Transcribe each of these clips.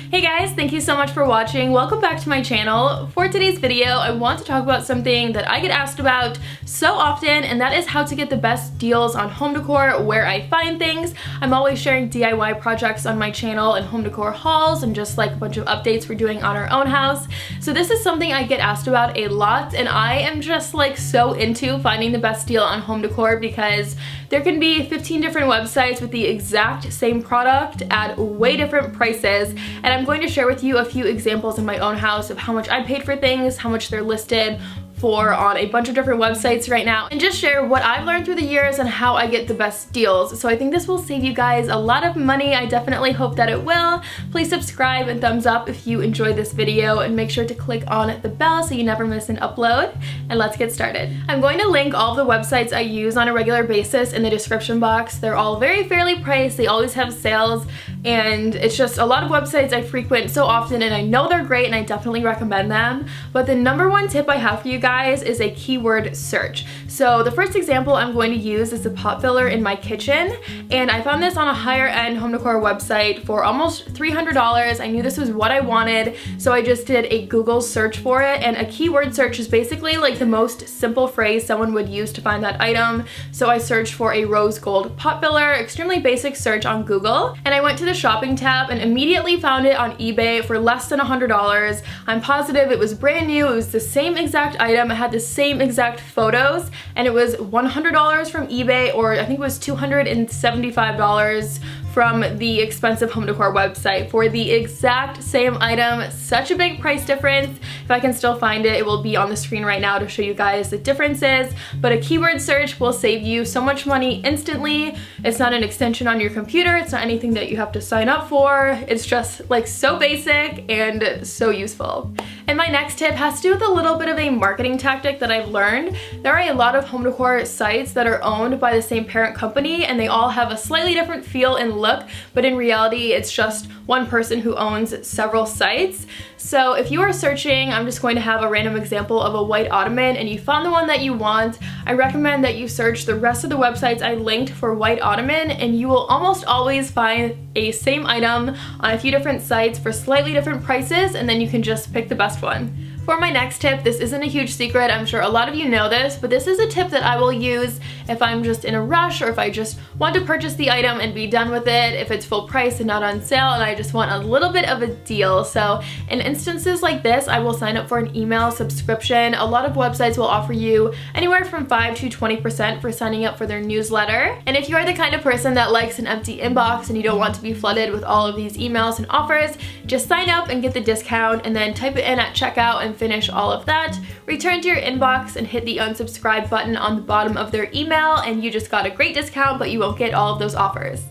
Hey guys, thank you so much for watching. Welcome back to my channel. For today's video, I want to talk about something that I get asked about so often, and that is how to get the best deals on home decor, where I find things. I'm always sharing DIY projects on my channel and home decor hauls and just like a bunch of updates we're doing on our own house. So this is something I get asked about a lot, and I am just like so into finding the best deal on home decor because there can be 15 different websites with the exact same product at way different prices, and I'm going to share with you a few examples in my own house of how much I paid for things, how much they're listed for on a bunch of different websites right now, and just share what I've learned through the years and how I get the best deals. So I think this will save you guys a lot of money. I definitely hope that it will. Please subscribe and thumbs up if you enjoyed this video, and make sure to click on the bell so you never miss an upload. And let's get started. I'm going to link all the websites I use on a regular basis in the description box. They're all very fairly priced. They always have sales, and it's just a lot of websites I frequent so often, and I know they're great and I definitely recommend them. But the number one tip I have for you guys is a keyword search. So the first example I'm going to use is the pot filler in my kitchen, and I found this on a higher end home decor website for almost $300. I knew this was what I wanted, so I just did a Google search for it, and a keyword search is basically like the most simple phrase someone would use to find that item. So I searched for a rose gold pot filler, extremely basic search on Google, and I went to the shopping tab and immediately found it on eBay for less than $100. I'm positive it was brand new, it was the same exact item, it had the same exact photos, and it was $100 from eBay, or I think it was $275 from the expensive home decor website for the exact same item. Such a big price difference. If I can still find it, it will be on the screen right now to show you guys the differences. But a keyword search will save you so much money instantly. It's not an extension on your computer. It's not anything that you have to sign up for. It's just like so basic and so useful. And my next tip has to do with a little bit of a marketing tactic that I've learned. There are a lot of home decor sites that are owned by the same parent company, and they all have a slightly different feel and look, but in reality it's just one person who owns several sites. So if you are searching, I'm just going to have a random example of a white ottoman, and you found the one that you want, I recommend that you search the rest of the websites I linked for white ottoman, and you will almost always find a same item on a few different sites for slightly different prices, and then you can just pick the best one. For my next tip, this isn't a huge secret, I'm sure a lot of you know this, but this is a tip that I will use if I'm just in a rush, or if I just want to purchase the item and be done with it, if it's full price and not on sale and I just want a little bit of a deal. So in instances like this, I will sign up for an email subscription. A lot of websites will offer you anywhere from 5 to 20% for signing up for their newsletter. And if you are the kind of person that likes an empty inbox and you don't want to be flooded with all of these emails and offers, just sign up and get the discount, and then type it in at checkout and finish all of that, return to your inbox and hit the unsubscribe button on the bottom of their email, and you just got a great discount, but you won't get all of those offers.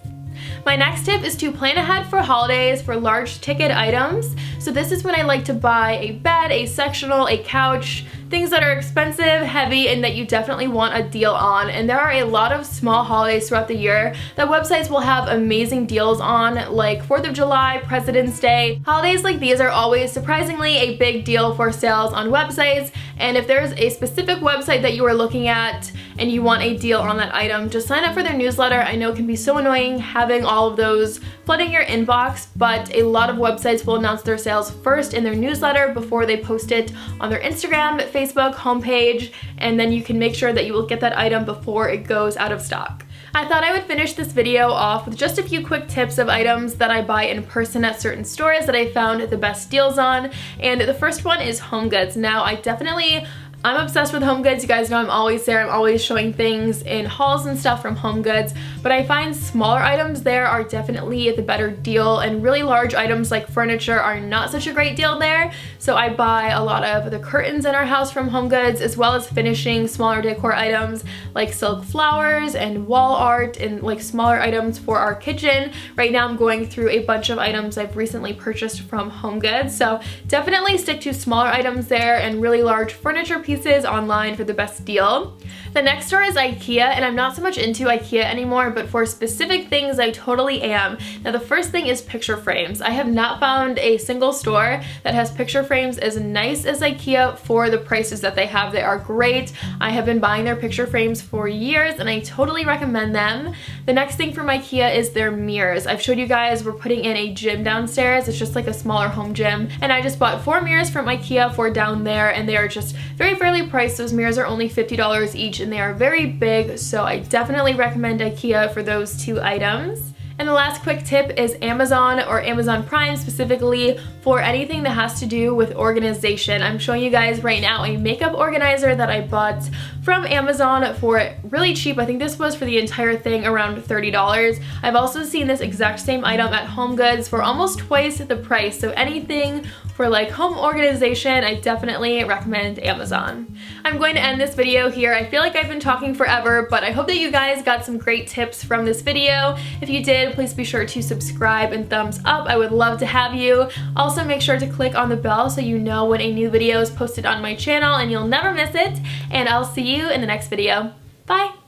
My next tip is to plan ahead for holidays for large ticket items. So this is when I like to buy a bed, a sectional, a couch, things that are expensive, heavy, and that you definitely want a deal on. And there are a lot of small holidays throughout the year that websites will have amazing deals on, like 4th of July, President's Day. Holidays like these are always surprisingly a big deal for sales on websites, and if there's a specific website that you are looking at and you want a deal on that item, just sign up for their newsletter. I know it can be so annoying having all of those flooding your inbox, but a lot of websites will announce their sales first in their newsletter before they post it on their Instagram, Facebook homepage, and then you can make sure that you will get that item before it goes out of stock. I thought I would finish this video off with just a few quick tips of items that I buy in person at certain stores that I found the best deals on, and the first one is home goods. Now I'm obsessed with home goods. You guys know I'm always there. I'm always showing things in hauls and stuff from home goods, but I find smaller items there are definitely the better deal, and really large items like furniture are not such a great deal there. So I buy a lot of the curtains in our house from home goods, as well as finishing smaller decor items like silk flowers and wall art, and like smaller items for our kitchen. Right now I'm going through a bunch of items I've recently purchased from home goods, so definitely stick to smaller items there and really large furniture pieces online for the best deal. The next store is IKEA, and I'm not so much into IKEA anymore, but for specific things I totally am. Now the first thing is picture frames. I have not found a single store that has picture frames as nice as IKEA for the prices that they have. They are great. I have been buying their picture frames for years and I totally recommend them. The next thing from IKEA is their mirrors. I've showed you guys we're putting in a gym downstairs. It's just like a smaller home gym, and I just bought 4 mirrors from IKEA for down there, and they are just very fairly priced. Those mirrors are only $50 each and they are very big, so I definitely recommend IKEA for those 2 items. And the last quick tip is Amazon, or Amazon Prime specifically, for anything that has to do with organization. I'm showing you guys right now a makeup organizer that I bought from Amazon for really cheap. I think this was for the entire thing around $30. I've also seen this exact same item at HomeGoods for almost twice the price, so anything for like home organization, I definitely recommend Amazon. I'm going to end this video here. I feel like I've been talking forever, but I hope that you guys got some great tips from this video. If you did, please be sure to subscribe and thumbs up. I would love to have you. Also, make sure to click on the bell so you know when a new video is posted on my channel and you'll never miss it. And I'll see you in the next video. Bye!